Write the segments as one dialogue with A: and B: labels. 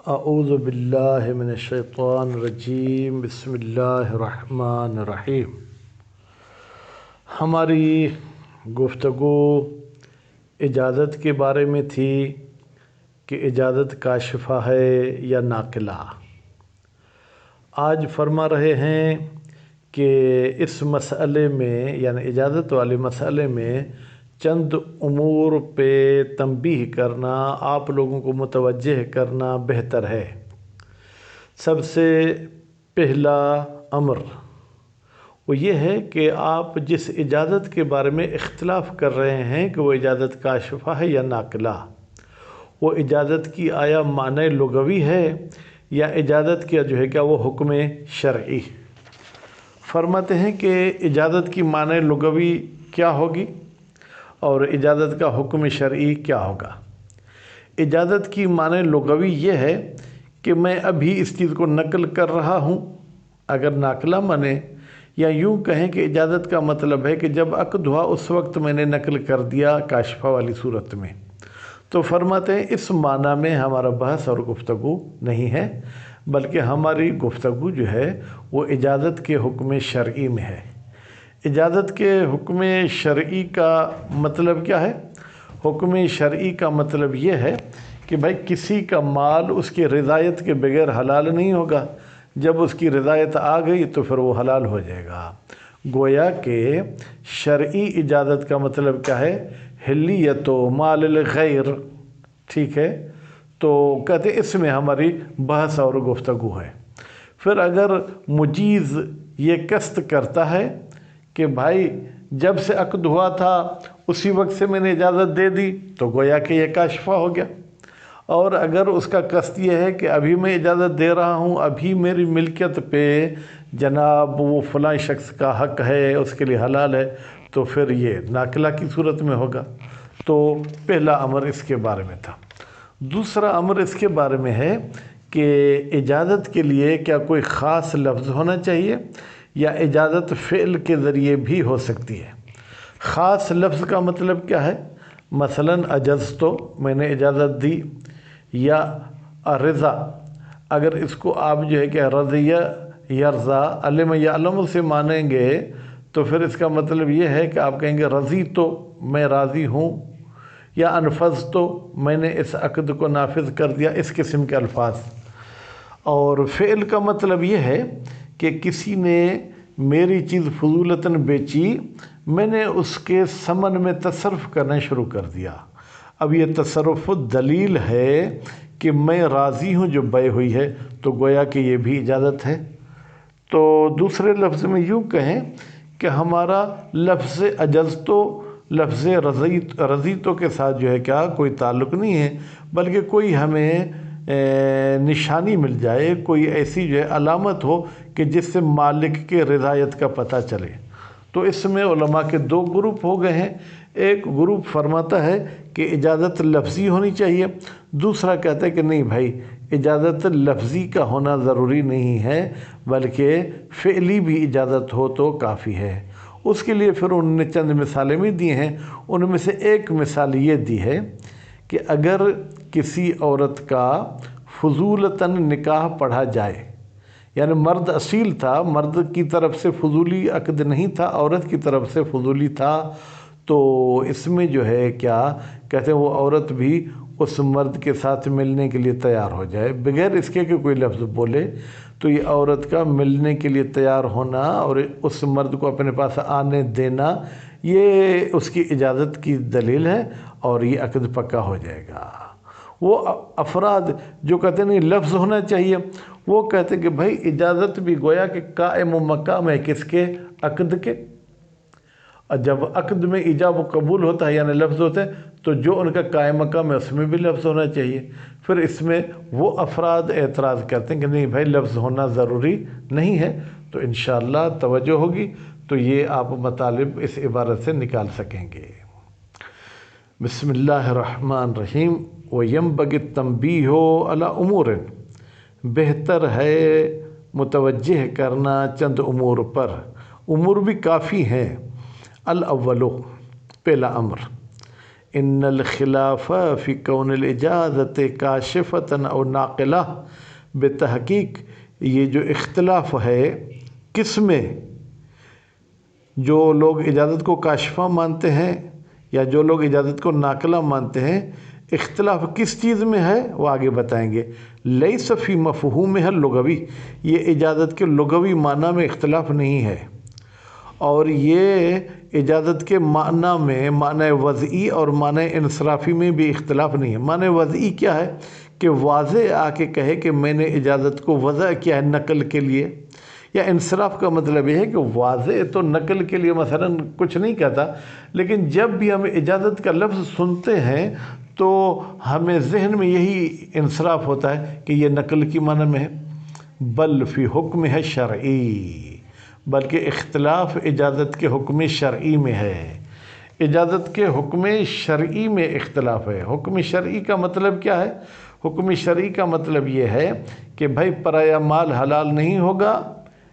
A: اعوذ باللہ من الشیطان الرجیم، بسم اللہ الرحمن الرحیم۔ ہماری گفتگو اجازت کے بارے میں تھی کہ اجازت کاشفہ ہے یا ناقلہ۔ آج فرما رہے ہیں کہ اس مسئلے میں یعنی اجازت والے مسئلے میں چند امور پہ تنبیہ کرنا، آپ لوگوں کو متوجہ کرنا بہتر ہے۔ سب سے پہلا امر وہ یہ ہے کہ آپ جس اجازت کے بارے میں اختلاف کر رہے ہیں کہ وہ اجازت کاشفہ ہے یا ناقلہ، وہ اجازت کی آیا معنی لغوی ہے یا اجازت کیا کیا وہ حکم شرعی۔ فرماتے ہیں کہ اجازت کی معنی لغوی کیا ہوگی اور اجازت کا حکم شرعی کیا ہوگا۔ اجازت کی معنی لغوی یہ ہے کہ میں ابھی اس چیز کو نقل کر رہا ہوں، اگر ناقلہ مانے، یا یوں کہیں کہ اجازت کا مطلب ہے کہ جب عقد ہوا اس وقت میں نے نقل کر دیا کاشفہ والی صورت میں۔ تو فرماتے ہیں اس معنی میں ہمارا بحث اور گفتگو نہیں ہے، بلکہ ہماری گفتگو وہ اجازت کے حکم شرعی میں ہے۔ اجازت کے حکم شرعی کا مطلب کیا ہے؟ حکم شرعی کا مطلب یہ ہے کہ بھائی کسی کا مال اس کی رضایت کے بغیر حلال نہیں ہوگا، جب اس کی رضایت آ گئی تو پھر وہ حلال ہو جائے گا۔ گویا کہ شرعی اجازت کا مطلب کیا ہے؟ حلیت و مال الغیر، ٹھیک ہے؟ تو کہتے اس میں ہماری بحث اور گفتگو ہے۔ پھر اگر مجیز یہ قصد کرتا ہے کہ بھائی جب سے عقد ہوا تھا اسی وقت سے میں نے اجازت دے دی، تو گویا کہ یہ کاشفہ ہو گیا۔ اور اگر اس کا قصد یہ ہے کہ ابھی میں اجازت دے رہا ہوں، ابھی میری ملکیت پہ جناب وہ فلاں شخص کا حق ہے، اس کے لیے حلال ہے، تو پھر یہ ناقلہ کی صورت میں ہوگا۔ تو پہلا امر اس کے بارے میں تھا۔ دوسرا امر اس کے بارے میں ہے کہ اجازت کے لیے کیا کوئی خاص لفظ ہونا چاہیے یا اجازت فعل کے ذریعے بھی ہو سکتی ہے۔ خاص لفظ کا مطلب کیا ہے؟ مثلا اجزتو، میں نے اجازت دی، یا رضا، اگر اس کو آپ کہ رضیہ یرضا علم یعلم سے مانیں گے تو پھر اس کا مطلب یہ ہے کہ آپ کہیں گے رضی تو میں راضی ہوں، یا انفذ تو میں نے اس عقد کو نافذ کر دیا، اس قسم کے الفاظ۔ اور فعل کا مطلب یہ ہے کہ کسی نے میری چیز فضولتاً بیچی، میں نے اس کے ثمن میں تصرف کرنا شروع کر دیا۔ اب یہ تصرف دلیل ہے کہ میں راضی ہوں جو بیع ہوئی ہے، تو گویا کہ یہ بھی اجازت ہے۔ تو دوسرے لفظ میں یوں کہیں کہ ہمارا لفظ اجزتو لفظ رضیتو کے ساتھ کیا کوئی تعلق نہیں ہے، بلکہ کوئی ہمیں نشانی مل جائے، کوئی ایسی علامت ہو کہ جس سے مالک کے رضایت کا پتہ چلے۔ تو اس میں علماء کے دو گروپ ہو گئے ہیں۔ ایک گروپ فرماتا ہے کہ اجازت لفظی ہونی چاہیے، دوسرا کہتا ہے کہ نہیں بھائی، اجازت لفظی کا ہونا ضروری نہیں ہے، بلکہ فعلی بھی اجازت ہو تو کافی ہے۔ اس کے لیے پھر انہوں نے چند مثالیں بھی دی ہیں۔ ان میں سے ایک مثال یہ دی ہے کہ اگر کسی عورت کا فضولتاً نکاح پڑھا جائے، یعنی مرد اصیل تھا، مرد کی طرف سے فضولی عقد نہیں تھا، عورت کی طرف سے فضولی تھا، تو اس میں کیا کہتے ہیں وہ عورت بھی اس مرد کے ساتھ ملنے کے لیے تیار ہو جائے بغیر اس کے کہ کوئی لفظ بولے، تو یہ عورت کا ملنے کے لیے تیار ہونا اور اس مرد کو اپنے پاس آنے دینا، یہ اس کی اجازت کی دلیل ہے اور یہ عقد پکا ہو جائے گا۔ وہ افراد جو کہتے ہیں نہیں لفظ ہونا چاہیے، وہ کہتے ہیں کہ بھائی اجازت بھی گویا کہ قائم و مقام ہے کس کے؟ عقد کے۔ اور جب عقد میں ایجاب و قبول ہوتا ہے یعنی لفظ ہوتے ہیں، تو جو ان کا قائم مقام ہے اس میں بھی لفظ ہونا چاہیے۔ پھر اس میں وہ افراد اعتراض کرتے ہیں کہ نہیں بھائی لفظ ہونا ضروری نہیں ہے، تو انشاءاللہ توجہ ہوگی تو یہ آپ مطالب اس عبارت سے نکال سکیں گے۔ بسم اللہ الرحمن الرحیم۔ وَيَنبَغِي التَّنْبِيهُ عَلَى أُمُورٍ، بہتر ہے متوجہ کرنا چند امور پر، امور بھی کافی ہیں۔ الاولو، پہلا امر، ان الخلاف فی کون الاجازت کاشفتن او ناقلہ، بتحقیق یہ جو اختلاف ہے کس میں، جو لوگ اجازت کو کاشفہ مانتے ہیں یا جو لوگ اجازت کو ناقلہ مانتے ہیں، اختلاف کس چیز میں ہے وہ آگے بتائیں گے۔ لیس فی مفہومہ اللغوی، یہ اجازت کے لغوی معنی میں اختلاف نہیں ہے، اور یہ اجازت کے معنی میں معنی وضعی اور معنی انصرافی میں بھی اختلاف نہیں ہے۔ معنی وضعی کیا ہے کہ واضح آ کے کہے کہ میں نے اجازت کو وضع کیا ہے نقل کے لیے، یا انصراف کا مطلب یہ ہے کہ واضح تو نقل کے لیے مثلا کچھ نہیں کہتا، لیکن جب بھی ہم اجازت کا لفظ سنتے ہیں تو ہمیں ذہن میں یہی انصراف ہوتا ہے کہ یہ نقل کی معنی میں ہے۔ بل فی حکم ہے شرعی، بلکہ اختلاف اجازت کے حکم شرعی میں ہے۔ اجازت کے حکم شرعی میں اختلاف ہے۔ حکم شرعی کا مطلب کیا ہے؟ حکم شرعی کا مطلب یہ ہے کہ بھائی پرایا مال حلال نہیں ہوگا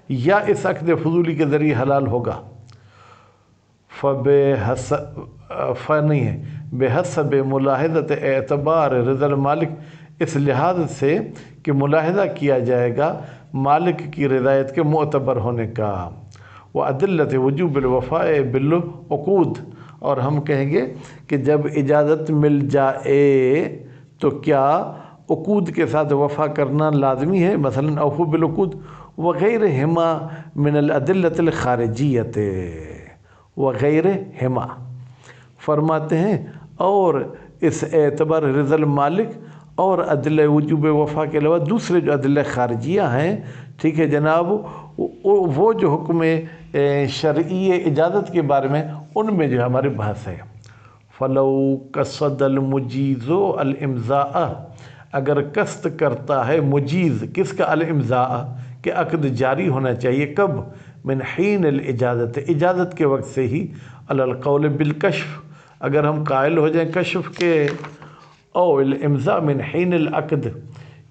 A: یا اس عقد فضولی کے ذریعے حلال ہوگا، نہیں ہے بحسب ملاحظت اعتبار رضا المالک، اس لحاظ سے کہ ملاحظہ کیا جائے گا مالک کی رضایت کے معتبر ہونے کا، وعدلت وجوب الوفاء بالعقود، اور ہم کہیں گے کہ جب اجازت مل جائے تو کیا عقود کے ساتھ وفا کرنا لازمی ہے، مثلا اوفوا بالعقود، وغیرہما من الادلۃ الخارجیۃ، وغیرہما فرماتے ہیں، اور اس اعتبار رضا المالک اور ادلہ وجوب وفا کے علاوہ دوسرے جو ادلہ خارجیہ ہیں، ٹھیک ہے جناب، وہ جو حکم شرعی اجازت کے بارے میں ان میں جو ہمارے بحث ہے۔ فلو قصد المجیز الامضاء، اگر قصد کرتا ہے مجیز کس کا؟ الامضاء، کہ عقد جاری ہونا چاہیے کب؟ من حین الاجازت، اجازت کے وقت سے ہی، علی القول بالکشف، اگر ہم قائل ہو جائیں کشف کے، او الامضاء من حین العقد،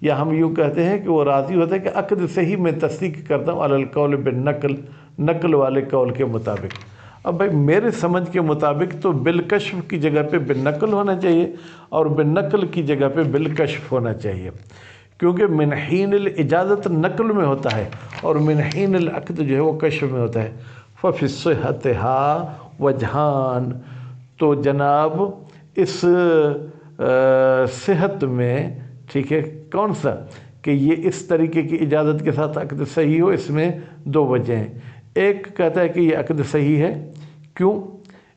A: یا ہم یوں کہتے ہیں کہ وہ راضی ہوتا ہے کہ عقد سے ہی میں تصدیق کرتا ہوں، علی القول بالنقل، نقل والے قول کے مطابق۔ اب بھائی میرے سمجھ کے مطابق تو بالکشف کی جگہ پہ بالنقل ہونا چاہیے، اور بالنقل کی جگہ پہ بالکشف ہونا چاہیے، کیونکہ من حین الاجازت نقل میں ہوتا ہے اور من حین العقد جو ہے وہ کشف میں ہوتا ہے۔ ففی صحتها وجہان، تو جناب اس صحت میں، ٹھیک ہے، کون سا کہ یہ اس طریقے کی اجازت کے ساتھ عقد صحیح ہو، اس میں دو وجہ ہیں۔ ایک کہتا ہے کہ یہ عقد صحیح ہے، کیوں؟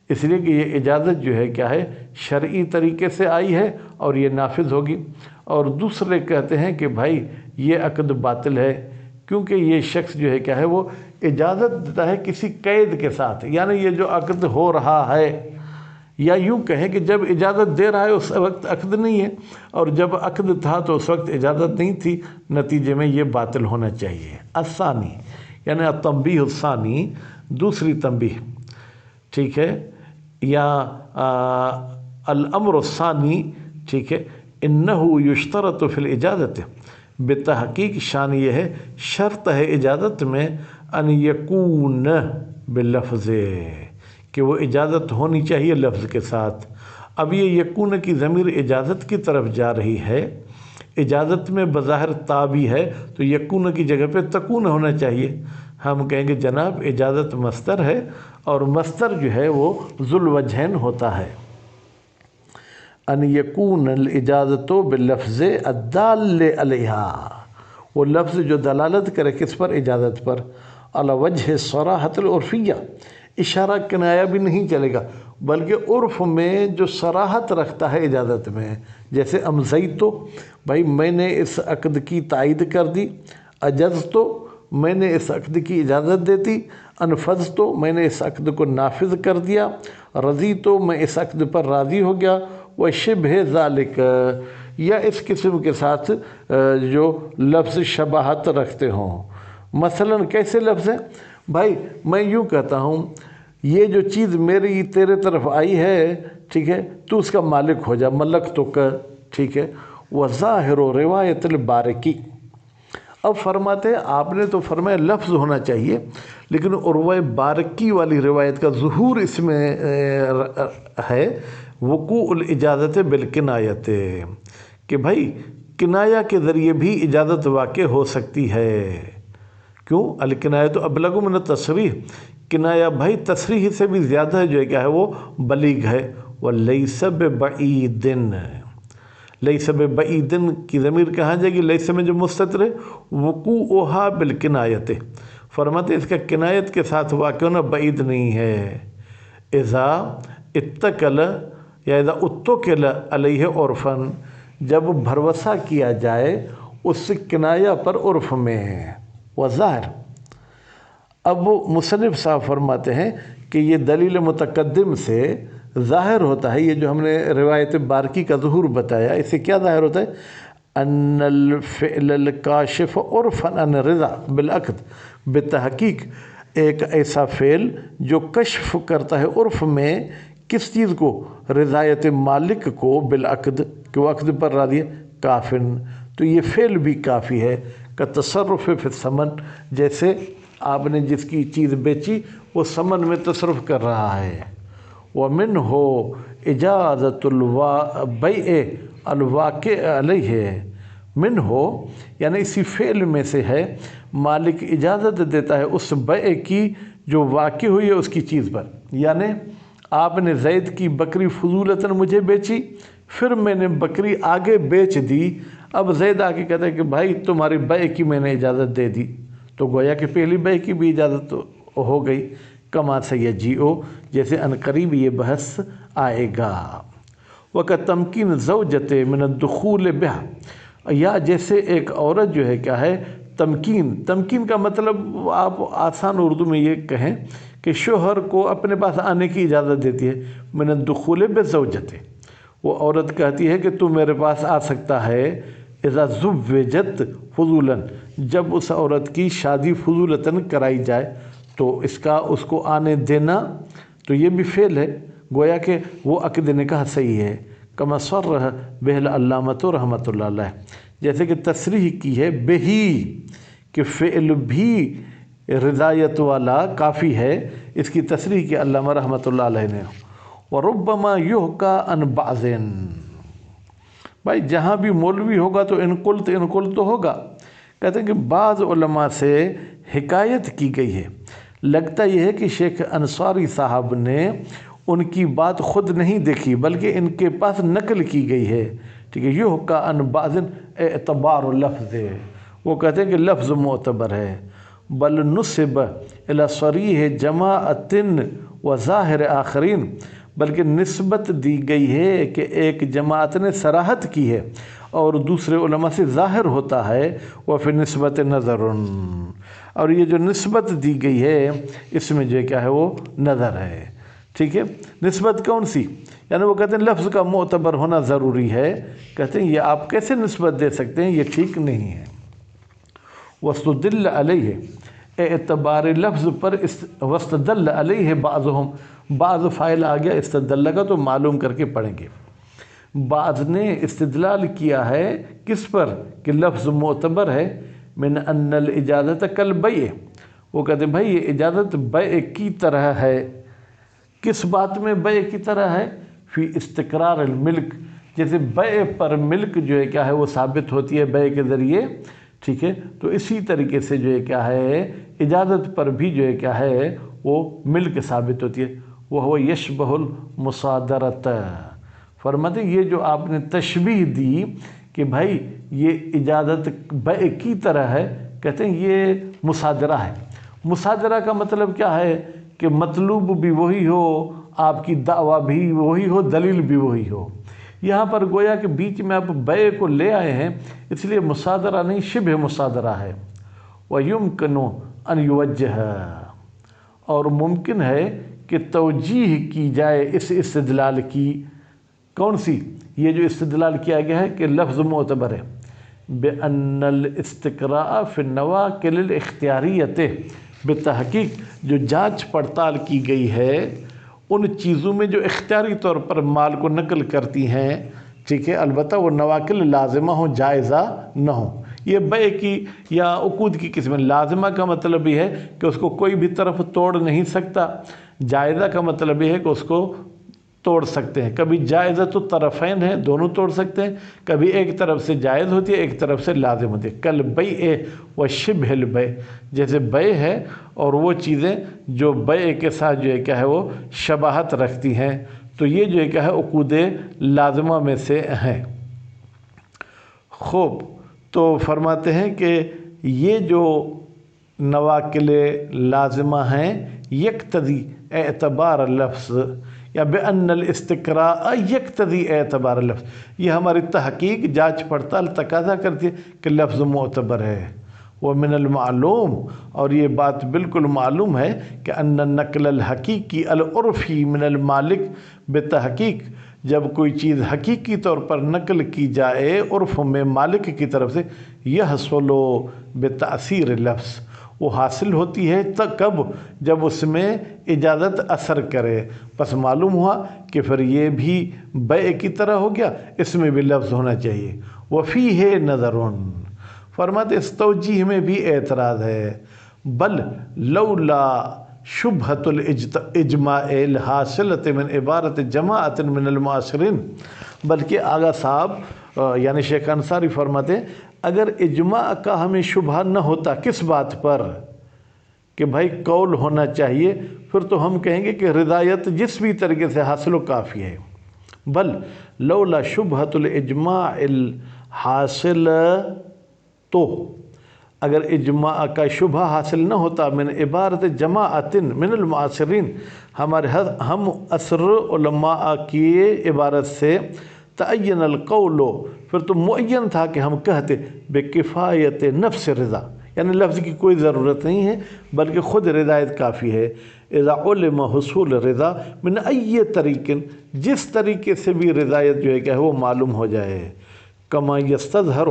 A: اس لیے کہ یہ اجازت جو ہے کیا ہے، شرعی طریقے سے آئی ہے اور یہ نافذ ہوگی، اور دوسرے کہتے ہیں کہ بھائی یہ عقد باطل ہے، کیونکہ یہ شخص جو ہے کیا ہے وہ اجازت دیتا ہے کسی قید کے ساتھ، یعنی یہ جو عقد ہو رہا ہے، یا یوں کہیں کہ جب اجازت دے رہا ہے اس وقت عقد نہیں ہے، اور جب عقد تھا تو اس وقت اجازت نہیں تھی، نتیجے میں یہ باطل ہونا چاہیے۔ الثانی، یعنی التنبیہ الثانی، دوسری تنبیہ، ٹھیک ہے، یا الامر الثانی، ٹھیک ہے، انہ یشترط فی الاجازت، بتحقیق شان یہ ہے، شرط ہے اجازت میں، ان یکون باللفظ، کہ وہ اجازت ہونی چاہیے لفظ کے ساتھ۔ اب یہ یکون کی ضمیر اجازت کی طرف جا رہی ہے، اجازت میں بظاہر تا بھی ہے تو یکون کی جگہ پہ تکون ہونا چاہیے۔ ہم کہیں گے جناب اجازت مصدر ہے، اور مصدر جو ہے وہ ذو الوجہین ہوتا ہے۔ ان یکون الاجازت باللفظ الدال علیہا، وہ لفظ جو دلالت کرے کس پر؟ اجازت پر، علی وجہ صراحت العرفیہ، اشارہ کنایہ بھی نہیں چلے گا، بلکہ عرف میں جو صراحت رکھتا ہے اجازت میں، جیسے امضیتو، بھائی میں نے اس عقد کی تائید کر دی، اجزتو، میں نے اس عقد کی اجازت دے دی، انفذتو، میں نے اس عقد کو نافذ کر دیا، رضیتو، میں اس عقد پر راضی ہو گیا، وشبہ ذالک، یا اس قسم کے ساتھ جو لفظ شباہت رکھتے ہوں۔ مثلا کیسے لفظ ہیں؟ بھائی میں یوں کہتا ہوں یہ جو چیز میری تیرے طرف آئی ہے، ٹھیک ہے، تو اس کا مالک ہو جا، ملک تو کر، ٹھیک ہے، وظاہر و روایت البارکی۔ اب فرماتے ہیں آپ نے تو فرمایا لفظ ہونا چاہیے، لیکن عروہ بارکی والی روایت کا ظہور اس میں ہے، وقوع الاجازت بالکنایت، کہ بھائی کنایا کے ذریعے بھی اجازت واقع ہو سکتی ہے۔ کیوں؟ الکنایت ابلغ من التصریح، کنایا بھائی تصریح سے بھی زیادہ جو ہے کیا ہے وہ بلیغ ہے۔ وَلَيْسَ بِبَعِيدٍ، لیس ببعید کی ضمیر کہاں جائے گی؟ لیس میں جو مستتر ہے، وقوعها بالکنایت، فرماتے اس کا کنایت کے ساتھ واقع ہونا بعید نہیں ہے۔ اذا اتکل یا اذا اتکل علیہ عرفاً، جب بھروسہ کیا جائے اس کنایا پر عرف میں وظاہر۔ اب مصنف صاحب فرماتے ہیں کہ یہ دلیل متقدم سے ظاہر ہوتا ہے، یہ جو ہم نے روایت بارکی کا ظہور بتایا، اس سے کیا ظاہر ہوتا ہے؟ ان الفعل الکاشف عرفاً عن الرضا بالعقد، بتحقیق ایک ایسا فعل جو کشف کرتا ہے عرف میں کس چیز کو؟ رضایت مالک کو، بالعقد کہ وہ عقد پر راضی ہے، کافن، تو یہ فعل بھی کافی ہے۔ کا تصرف فی الثمن، جیسے آپ نے جس کی چیز بیچی وہ ثمن میں تصرف کر رہا ہے۔ وَمِنْهُ اجازت البیع الواقع علیہ، منہو یعنی اسی فعل میں سے ہے مالک اجازت دیتا ہے اس بیع کی جو واقع ہوئی ہے اس کی چیز پر۔ یعنی آپ نے زید کی بکری فضولتاً مجھے بیچی، پھر میں نے بکری آگے بیچ دی، اب زید آ کے کہتا ہے کہ بھائی تمہاری بیع کی میں نے اجازت دے دی، تو گویا کہ پہلی بیع کی بھی اجازت تو ہو گئی۔ کما سیجیء، جیسے ان قریب یہ بحث آئے گا۔ وَكَتَمْكِينِ زَوْجَتِ مِنَ الدُّخُولِ بِهَا، یا جیسے ایک عورت جو ہے کیا ہے تمکین، تمکین کا مطلب آپ آسان اردو میں یہ کہیں کہ شوہر کو اپنے پاس آنے کی اجازت دیتی ہے۔ من الدخول بزوجت، وہ عورت کہتی ہے کہ تو میرے پاس آ سکتا ہے۔ اذا زوجت فضولاً، جب اس عورت کی شادی فضولتاً کرائی جائے تو اس کو آنے دینا تو یہ بھی فعل ہے، گویا کہ وہ عقد نکاح صحیح ہے۔ کما صرح بہ العلامۃ رحمۃ اللہ علیہ، جیسے کہ تصریح کی ہے بہی کہ فعل بھی رضایت والا کافی ہے، اس کی تصریح کی علامہ رحمۃ اللہ علیہ نے۔ وربما یحکیٰ عن بعض، بھائی جہاں بھی مولوی ہوگا تو ان قلت ہوگا، کہتے ہیں کہ بعض علماء سے حکایت کی گئی ہے، لگتا یہ ہے کہ شیخ انصاری صاحب نے ان کی بات خود نہیں دیکھی بلکہ ان کے پاس نقل کی گئی ہے، ٹھیک ہے۔ یحکیٰ عن بعض اعتبار لفظ، وہ کہتے ہیں کہ لفظ معتبر ہے۔ بل نسب الی صریح جماعت و ظاہر آخرین، بلکہ نسبت دی گئی ہے کہ ایک جماعت نے صراحت کی ہے اور دوسرے علماء سے ظاہر ہوتا ہے۔ وفی نسبت نظر، اور یہ جو نسبت دی گئی ہے اس میں جو کیا ہے وہ نظر ہے، ٹھیک ہے۔ نسبت کون سی؟ یعنی وہ کہتے ہیں لفظ کا معتبر ہونا ضروری ہے، کہتے ہیں یہ آپ کیسے نسبت دے سکتے ہیں، یہ ٹھیک نہیں ہے۔ واستدل علیہ، اعتبار لفظ پر واستدل علیہ بعضهم، بعض فاعل آ گیا استدل کا تو معلوم کر کے پڑھیں گے۔ بعض نے استدلال کیا ہے کس پر کہ لفظ معتبر ہے، من ان الاجازت کالبیع، وہ کہتے ہیں بھائی یہ اجازت بیع کی طرح ہے۔ کس بات میں بیع کی طرح ہے؟ فی استقرار الملک، جیسے بیع پر ملک جو ہے کیا ہے وہ ثابت ہوتی ہے بیع کے ذریعے، ٹھیک ہے۔ تو اسی طریقے سے جو ہے کیا ہے اجازت پر بھی جو ہے کیا ہے وہ ملک ثابت ہوتی ہے۔ وہ یشبہ المصادرۃ، فرماتے یہ جو آپ نے تشبیہ دی کہ بھائی یہ اجازت بیع کی طرح ہے، کہتے ہیں یہ مصادرہ ہے۔ مصادرہ کا مطلب کیا ہے کہ مطلوب بھی وہی ہو، آپ کی دعویٰ بھی وہی ہو، دلیل بھی وہی ہو۔ یہاں پر گویا کہ بیچ میں آپ بیع کو لے آئے ہیں، اس لیے مصادرہ نہیں شبہ مصادرہ ہے۔ وَيُمْكِنُ أَنْ يُوَجَّهَ، اور ممکن ہے کہ توجیہ کی جائے اس استدلال کی، کون سی؟ یہ جو استدلال کیا گیا ہے کہ لفظ معتبر ہے، بِأَنَّ الْإِسْتِقْرَاءَ فِي النَّوَاقِلِ الْإِخْتِيَارِيَّةِ، بتحقیق جو جانچ پڑتال کی گئی ہے ان چیزوں میں جو اختیاری طور پر مال کو نقل کرتی ہیں، ٹھیک ہے، البتہ وہ نواقل لازمہ ہوں، جائزہ نہ ہوں۔ یہ بیع کی یا عقود کی قسم، لازمہ کا مطلب یہ ہے کہ اس کو کوئی بھی طرف توڑ نہیں سکتا، جائزہ کا مطلب یہ ہے کہ اس کو توڑ سکتے ہیں، کبھی جائزۃ الطرفین ہے، دونوں توڑ سکتے ہیں، کبھی ایک طرف سے جائز ہوتی ہے ایک طرف سے لازم ہوتی ہے، کل بیع و شبہ البیع، جیسے بیع ہے اور وہ چیزیں جو بیع کے ساتھ جو ہے کیا ہے وہ شباہت رکھتی ہیں، تو یہ جو ہے کیا ہے عقود لازمہ میں سے ہیں۔ خوب، تو فرماتے ہیں کہ یہ جو نواقل لازمہ ہیں یقتضی اعتبار اللفظ یا بأن الاستقراء یقتضی اعتبار اللفظ، یہ ہماری تحقیق جانچ پڑتال تقاضا کرتی ہے کہ لفظ معتبر ہے۔ ومن المعلوم، اور یہ بات بالکل معلوم ہے کہ ان النقل الحقیقی العرفی من المالک، بتحقیق جب کوئی چیز حقیقی طور پر نقل کی جائے عرف میں مالک کی طرف سے، یحصل بتأثیر لفظ، وہ حاصل ہوتی ہے کب؟ جب اس میں اجازت اثر کرے، پس معلوم ہوا کہ پھر یہ بھی بیع کی طرح ہو گیا، اس میں بھی لفظ ہونا چاہیے۔ وفیہ نظر، فرماتے اس توجیہ میں بھی اعتراض ہے، بل لولا شبہۃ الاجماع الحاصلۃ من عبارت جماعت من المعاصرین، بلکہ آغا صاحب یعنی شیخ انصاری فرماتے ہیں اگر اجماع کا ہمیں شبہ نہ ہوتا، کس بات پر؟ کہ بھائی قول ہونا چاہیے، پھر تو ہم کہیں گے کہ رضایت جس بھی طریقے سے حاصل و کافی ہے۔ بل لولا شبہۃ الاجماع الحاصل، تو اگر اجماع کا شبہ حاصل نہ ہوتا من عبارت جماعت من المعاصرین، ہمارے ہم عصر علماء کی عبارت سے، تعین القول، پھر تو معین تھا کہ ہم کہتے بکفایت نفس رضا، یعنی لفظ کی کوئی ضرورت نہیں ہے بلکہ خود رضایت کافی ہے۔ اذا علم حصول رضا من ای طریق، جس طریقے سے بھی رضایت جو ہے کہ وہ معلوم ہو جائے، کما یستظہر،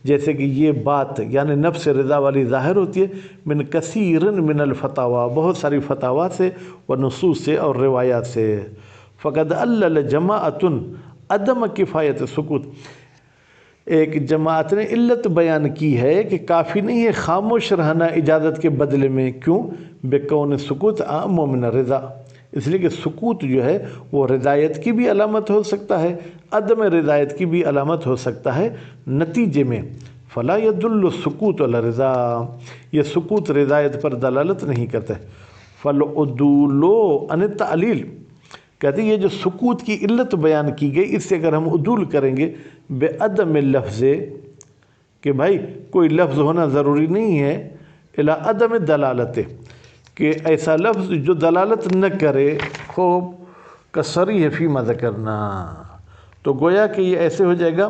A: جیسے کہ یہ بات یعنی نفس رضا والی ظاہر ہوتی ہے، من کثیر من الفتاوی، بہت ساری فتاوی سے و نصوص سے اور روایات سے، فقد علل جماعت عدم کفایت سکوت، ایک جماعت نے علت بیان کی ہے کہ کافی نہیں ہے خاموش رہنا اجازت کے بدلے میں، کیوں؟ بکون سکوت عام من رضا، اس لیے کہ سکوت جو ہے وہ رضایت کی بھی علامت ہو سکتا ہے، عدم رضایت کی بھی علامت ہو سکتا ہے، نتیجے میں فلا يدل السکوت علی رضا، یہ سکوت رضایت پر دلالت نہیں کرتا ہے۔ فالعدول عن التعلیل، کہتے ہیں یہ جو سکوت کی علت بیان کی گئی، اس سے اگر ہم عدول کریں گے بے عدم لفظ، کہ بھائی کوئی لفظ ہونا ضروری نہیں ہے، الی عدم دلالت، کہ ایسا لفظ جو دلالت نہ کرے، خوب کصریح فیما ذکرنا، تو گویا کہ یہ ایسے ہو جائے گا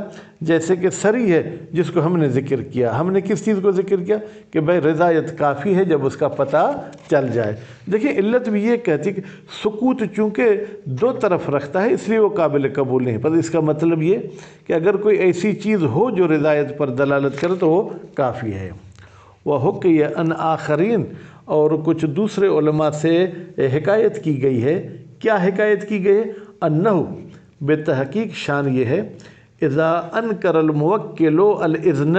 A: جیسے کہ صریح ہے جس کو ہم نے ذکر کیا، ہم نے کس چیز کو ذکر کیا کہ بھائی رضایت کافی ہے جب اس کا پتہ چل جائے۔ دیکھیں علت بھی یہ کہتی کہ سکوت چونکہ دو طرف رکھتا ہے اس لیے وہ قابل قبول نہیں، پر اس کا مطلب یہ کہ اگر کوئی ایسی چیز ہو جو رضایت پر دلالت کرے تو وہ کافی ہے۔ وحکی ان آخرین، اور کچھ دوسرے علماء سے حکایت کی گئی ہے، کیا حکایت کی گئی ہے؟ انہو، بے تحقیق شان یہ ہے، اذا انکر الموکل الاذن،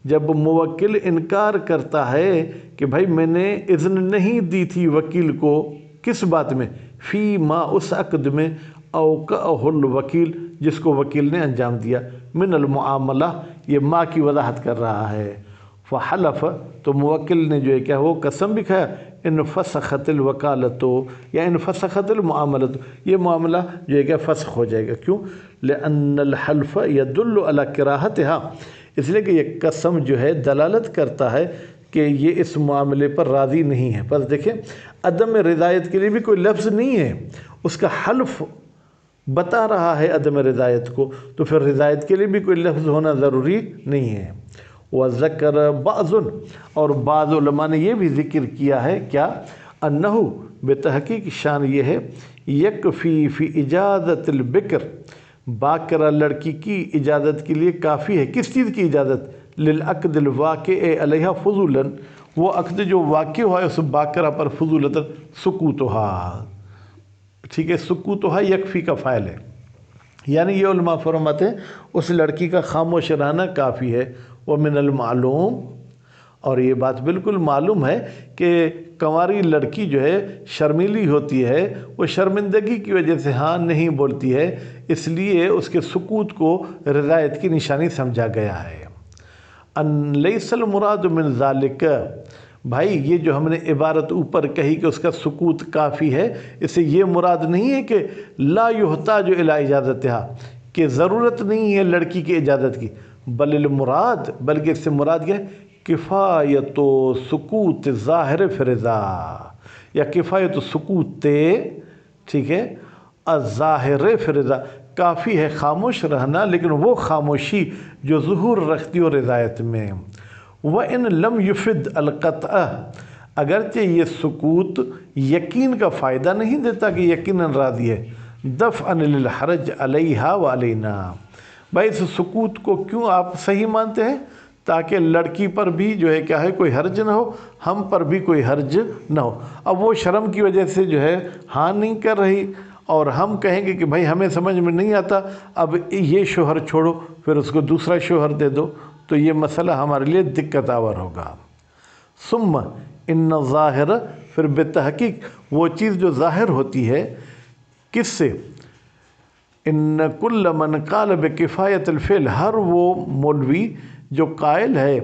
A: جب موکل انکار کرتا ہے کہ بھائی میں نے اذن نہیں دی تھی وکیل کو، کس بات میں؟ فی ما، اس عقد میں، اوقعہ الوکیل، جس کو وکیل نے انجام دیا، من المعاملہ، یہ ما کی وضاحت کر رہا ہے، فحلف، تو موکل نے جو ہے کیا وہ قسم بھی کھایا، ان فسخت الوکالت، یا ان فسخت المعاملت، یہ معاملہ جو ہے کہ فسخ ہو جائے گا، کیوں؟ لأن الحلف يدل على کراہتها، اس لیے کہ یہ قسم جو ہے دلالت کرتا ہے کہ یہ اس معاملے پر راضی نہیں ہے۔ پس دیکھیں عدم رضایت کے لیے بھی کوئی لفظ نہیں ہے، اس کا حلف بتا رہا ہے عدم رضایت کو، تو پھر رضایت کے لیے بھی کوئی لفظ ہونا ضروری نہیں ہے۔ وذکر بعض، اور بعض علماء نے یہ بھی ذکر کیا ہے، کیا؟ انہو، بے تحقیق شان یہ ہے، یکفی فی اجازت البکر، باکرہ لڑکی کی اجازت کے لیے کافی ہے، کس چیز کی اجازت؟ للعقد الواقع علیہ فضولا، وہ عقد جو واقع ہوا ہے اس باکرہ پر فضولتا، سکوتہا، ٹھیک ہے، سکوتہا یکفی کا فاعل ہے، یعنی یہ علماء فرماتے ہیں اس لڑکی کا خاموش رہنا کافی ہے۔ ومن المعلوم، اور یہ بات بالکل معلوم ہے کہ کنواری لڑکی جو ہے شرمیلی ہوتی ہے، وہ شرمندگی کی وجہ سے ہاں نہیں بولتی ہے، اس لیے اس کے سکوت کو رضایت کی نشانی سمجھا گیا ہے۔ ان لیس المراد من ذالک، بھائی یہ جو ہم نے عبارت اوپر کہی کہ اس کا سکوت کافی ہے، اس سے یہ مراد نہیں ہے کہ لا یحتاج الی اجازتہا، کہ ضرورت نہیں ہے لڑکی کی اجازت کی، بل المراد، بلکہ اس سے مراد کیا ہے، کفایت و سکوت ظاہر فرضا، یا کفایت و سکوت، ٹھیک ہے، الظاہر فرضا، کافی ہے خاموش رہنا، لیکن وہ خاموشی جو ظہور رکھتی ہو رضایت میں۔ وَإِن لَمْ يُفِدْ الْقَطْعَ، اگرچہ یہ سکوت یقین کا فائدہ نہیں دیتا کہ یقیناً راضی ہے، دفعاً للحرج علیہا وعلینا، بھائی اس سکوت کو کیوں آپ صحیح مانتے ہیں؟ تاکہ لڑکی پر بھی جو ہے کیا ہے کوئی حرج نہ ہو، ہم پر بھی کوئی حرج نہ ہو۔ اب وہ شرم کی وجہ سے جو ہے ہاں نہیں کر رہی، اور ہم کہیں گے کہ بھائی ہمیں سمجھ میں نہیں آتا، اب یہ شوہر چھوڑو، پھر اس کو دوسرا شوہر دے دو، تو یہ مسئلہ ہمارے لیے دقت آور ہوگا۔ ثم ان ظاہر، پھر بتحقیق وہ چیز جو ظاہر ہوتی ہے، کس سے؟ ان کل من قال بکفایت الفعل، ہر وہ مولوی جو قائل ہے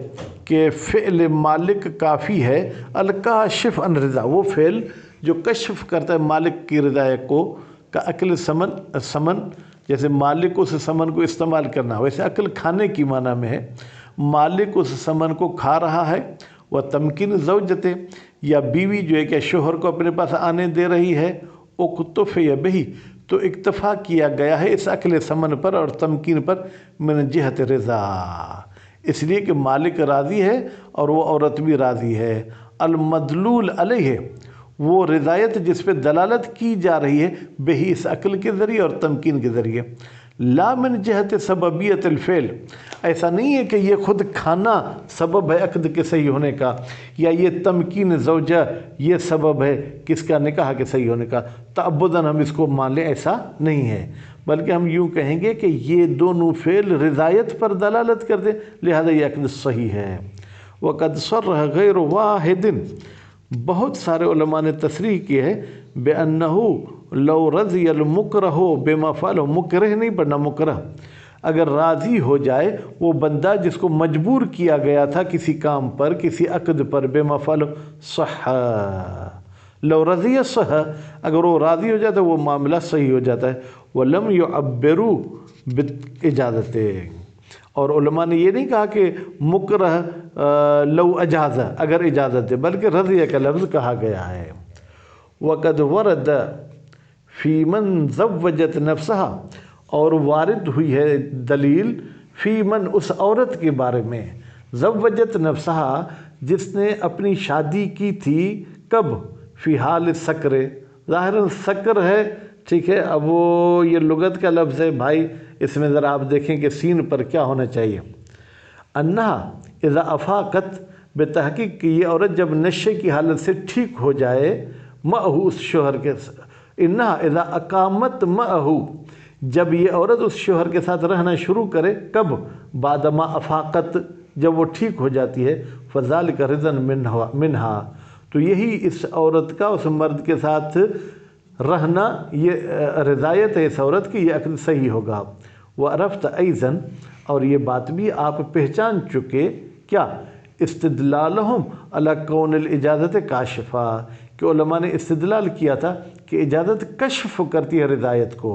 A: کہ فعل مالک کافی ہے، الکاشف عن رضا، وہ فعل جو کشف کرتا ہے مالک کی رضا کو، کا عقل سمن، جیسے مالک اس سمن کو استعمال کرنا، ویسے عقل کھانے کی معنی میں ہے، مالک اس سمن کو کھا رہا ہے، وہ تمکین زوجتے، یا بیوی جو ہے کہ شوہر کو اپنے پاس آنے دے رہی ہے، اکتفی بہی، تو اکتفا کیا گیا ہے اس عقل سمن پر اور تمکین پر، من جہت رضا، اس لیے کہ مالک راضی ہے اور وہ عورت بھی راضی ہے، المدلول علیہ، وہ رضایت جس پہ دلالت کی جا رہی ہے، بہی اس عقل کے ذریعے اور تمکین کے ذریعے، لا من جہت سببیت الفعل، ایسا نہیں ہے کہ یہ خود کھانا سبب ہے عقد کے صحیح ہونے کا، یا یہ تمکین زوجہ یہ سبب ہے کس کا، نکاح کے صحیح ہونے کا، تعبداً ہم اس کو مان لیں، ایسا نہیں ہے، بلکہ ہم یوں کہیں گے کہ یہ دونوں فعل رضایت پر دلالت کرتے، لہذا یہ عقد صحیح ہے۔ وقد صرح غیر واحد، بہت سارے علماء نے تصریح کی ہے، بِأَنَّهُ لَوْ رَضِيَ الْمُكْرَهُ بِمَا فَعَلَهُ، مکرہ نہیں پڑھنا، مکرہ، اگر راضی ہو جائے وہ بندہ جس کو مجبور کیا گیا تھا کسی کام پر، کسی عقد پر، بِمَا فَعَلَهُ صح، لو رضی صح، اگر وہ راضی ہو جاتا ہے وہ معاملہ صحیح ہو جاتا ہے۔ وَلَمْ يُعَبِّرُوا بِإِجَازَتِهِ، اور علماء نے یہ نہیں کہا کہ مکرہ لو اجازہ، اگر اجازت ہے، بلکہ رضیہ کا لفظ کہا گیا ہے۔ وَقَدْ وَرَدَ فِي مَنْ زَوَّجَتْ نَفْسَهَا، اور وارد ہوئی ہے دلیل فی من، اس عورت کے بارے میں، زوجت نفسها، جس نے اپنی شادی کی تھی، کب؟ فی حال سکر، ظاہراً سکر ہے، ٹھیک ہے، اب وہ یہ لغت کا لفظ ہے بھائی، اس میں ذرا آپ دیکھیں کہ سین پر کیا ہونا چاہیے، انہا اذا افاقت، بتحقیق کہ یہ عورت جب نشے کی حالت سے ٹھیک ہو جائے، معہو، اس شوہر کے، انہا اذا اقامت معہو، جب یہ عورت اس شوہر کے ساتھ رہنا شروع کرے، کب؟ بعد ما افاقت، جب وہ ٹھیک ہو جاتی ہے، فذالک رضا منہا، تو یہی اس عورت کا اس مرد کے ساتھ رہنا، یہ رضایت ہے اس عورت کی، یہ عقد صحیح ہوگا۔ وعرفت ایضاً، اور یہ بات بھی آپ پہچان چکے، کیا؟ استدلالہم علی کون الاجازت کاشفہ، کہ علماء نے استدلال کیا تھا کہ اجازت کشف کرتی ہے رضایت کو،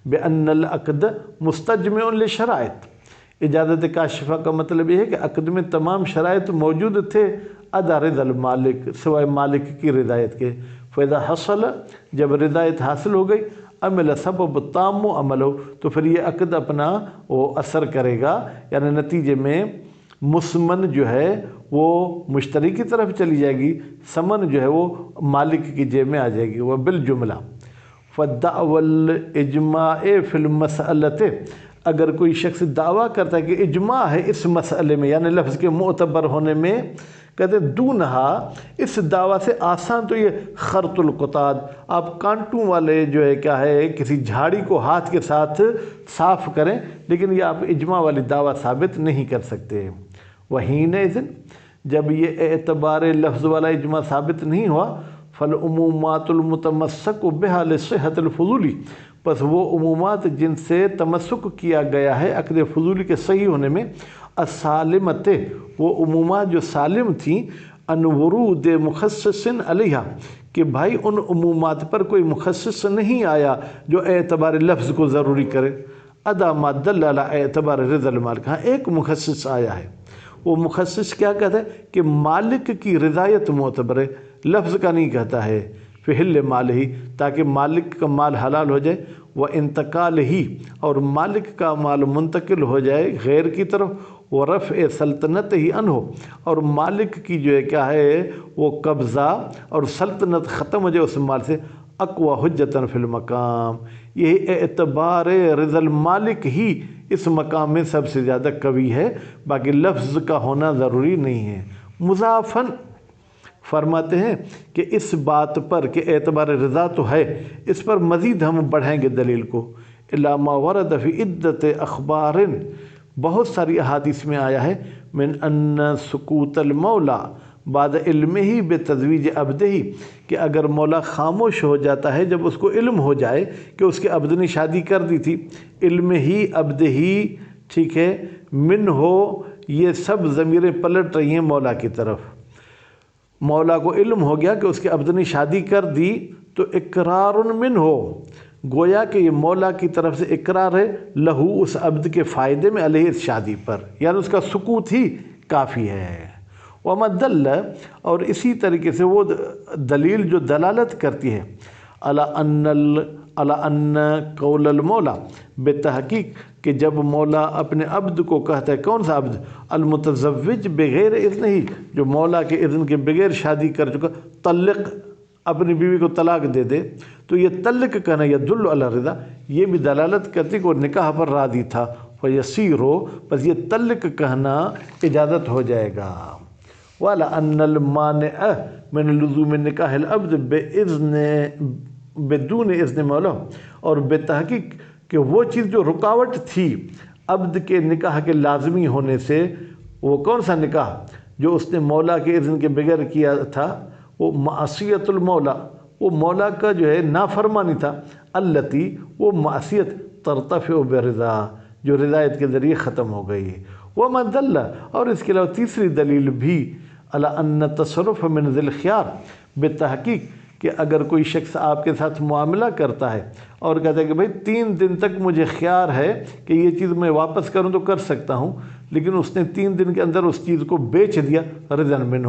A: بأن العقد مستجمع للشرائط، اجازت کاشفہ کا مطلب یہ ہے کہ عقد میں تمام شرائط موجود تھے، ادا رضا المالک، سوائے مالک کی رضایت کے، فَإِذَا حَصَلَ، جب رضایت حاصل ہو گئی، عمل سبب تام عمل ہو، تو پھر یہ عقد اپنا وہ اثر کرے گا، یعنی نتیجے میں مسمن جو ہے وہ مشتری کی طرف چلی جائے گی، سمن جو ہے وہ مالک کی جیب میں آ جائے گی۔ وہ بالجملہ فَالدَّعْوَى الْإِجْمَاعِ فِي الْمَسْأَلَةِ، اگر کوئی شخص دعویٰ کرتا ہے کہ اجماع ہے اس مسئلے میں، یعنی لفظ کے معتبر ہونے میں، کہتے ہیں دونہا، اس دعویٰ سے آسان تو یہ خرط القطاد، آپ کانٹوں والے جو ہے کیا ہے کسی جھاڑی کو ہاتھ کے ساتھ صاف کریں، لیکن یہ آپ اجماع والی دعویٰ ثابت نہیں کر سکتے۔ وحینئذ، جب یہ اعتبار لفظ والا اجماع ثابت نہیں ہوا فالعمومات المتمسک بها لصحت الفضولی، پس وہ عمومات جن سے تمسک کیا گیا ہے عقد فضولی کے صحیح ہونے میں، السالمت، وہ عمومات جو سالم تھیں، ان ورود مخصص علیہ، کہ بھائی ان عمومات پر کوئی مخصص نہیں آیا جو اعتبار لفظ کو ضروری کرے، ادا ما دل علی اعتبار رضا المالک، ہاں ایک مخصص آیا ہے، وہ مخصص کیا کہتا ہے کہ مالک کی رضایت معتبر ہے، لفظ کا نہیں کہتا ہے، فحل مال ہی، تاکہ مالک کا مال حلال ہو جائے، وہ انتقال ہی، اور مالک کا مال منتقل ہو جائے غیر کی طرف، وہ رفع سلطنت ہی عنہ، اور مالک کی جو ہے کیا ہے وہ قبضہ اور سلطنت ختم ہو جائے اس مال سے، اقوی حجتاً فی المقام، یہی اعتبار رضا المالک ہی اس مقام میں سب سے زیادہ قوی ہے، باقی لفظ کا ہونا ضروری نہیں ہے۔ مضافاً فرماتے ہیں کہ اس بات پر کہ اعتبار رضا تو ہے، اس پر مزید ہم بڑھائیں گے دلیل کو، الا ما ورد فی عدت اخبار، بہت ساری احادیث میں آیا ہے، من ان سکوت المولا بعد علمہ ہی بتزویج عبدہ، کہ اگر مولا خاموش ہو جاتا ہے جب اس کو علم ہو جائے کہ اس کے عبد نے شادی کر دی تھی، علم ہی عبد ہی، ٹھیک ہے، من ہو، یہ سب ضمیریں پلٹ رہی ہیں مولا کی طرف، مولا کو علم ہو گیا کہ اس کے عبد نے شادی کر دی تو اقرار من ہو، گویا کہ یہ مولا کی طرف سے اقرار ہے، لہو اس عبد کے فائدے میں، علیہ اس شادی پر، یعنی اس کا سکوت ہی کافی ہے۔ وما دل، اور اسی طریقے سے وہ دلیل جو دلالت کرتی ہے علی ان قول المولا، بتحقیق کہ جب مولا اپنے عبد کو کہتا ہے، کون سا عبد؟ المتزوج بغیر اذن ہی، جو مولا کے اذن کے بغیر شادی کر چکا، طلق، اپنی بیوی کو طلاق دے دے، تو یہ طلق کہنا یدل علی الرضا، یہ بھی دلالت کرتی کہ وہ نکاح پر راضی تھا، فیسیر ہو، بس یہ طلق کہنا اجازت ہو جائے گا۔ وَعَلَى أَنَّ الْمَانِعَ مِنْ لُزُومِ نِكَاحِ الْعَبْدِ بدون اذن مولا، اور بے تحقیق کہ وہ چیز جو رکاوٹ تھی عبد کے نکاح کے لازمی ہونے سے، وہ کون سا نکاح جو اس نے مولا کے اذن کے بغیر کیا تھا، وہ معصیت المولا، وہ مولا کا جو ہے نافرمانی تھا، التی، وہ معصیت ترتفع برضا، جو رضایت کے ذریعے ختم ہو گئی۔ وما دل، اور اس کے علاوہ تیسری دلیل بھی، علی ان تصرف من ذی الخیار، بتحقیق کہ اگر کوئی شخص آپ کے ساتھ معاملہ کرتا ہے اور کہتا ہے کہ بھائی 3 دن تک مجھے خیار ہے کہ یہ چیز میں واپس کروں تو کر سکتا ہوں، لیکن اس نے 3 دن کے اندر اس چیز کو بیچ دیا، رضا منہ،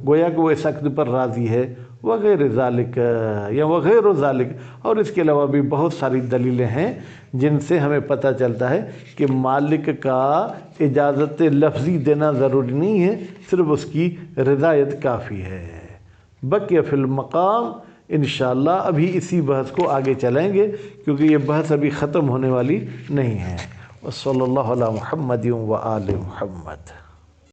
A: گویا کہ وہ اس عقد پر راضی ہے، وغیر ذالک، یا وغیر ذالک، اور اس کے علاوہ بھی بہت ساری دلیلیں ہیں جن سے ہمیں پتہ چلتا ہے کہ مالک کا اجازت لفظی دینا ضروری نہیں ہے، صرف اس کی رضایت کافی ہے۔ بقی فی المقام، انشاءاللہ ابھی اسی بحث کو آگے چلیں گے کیونکہ یہ بحث ابھی ختم ہونے والی نہیں ہے۔ وصلی اللہ علی محمد و آل محمد۔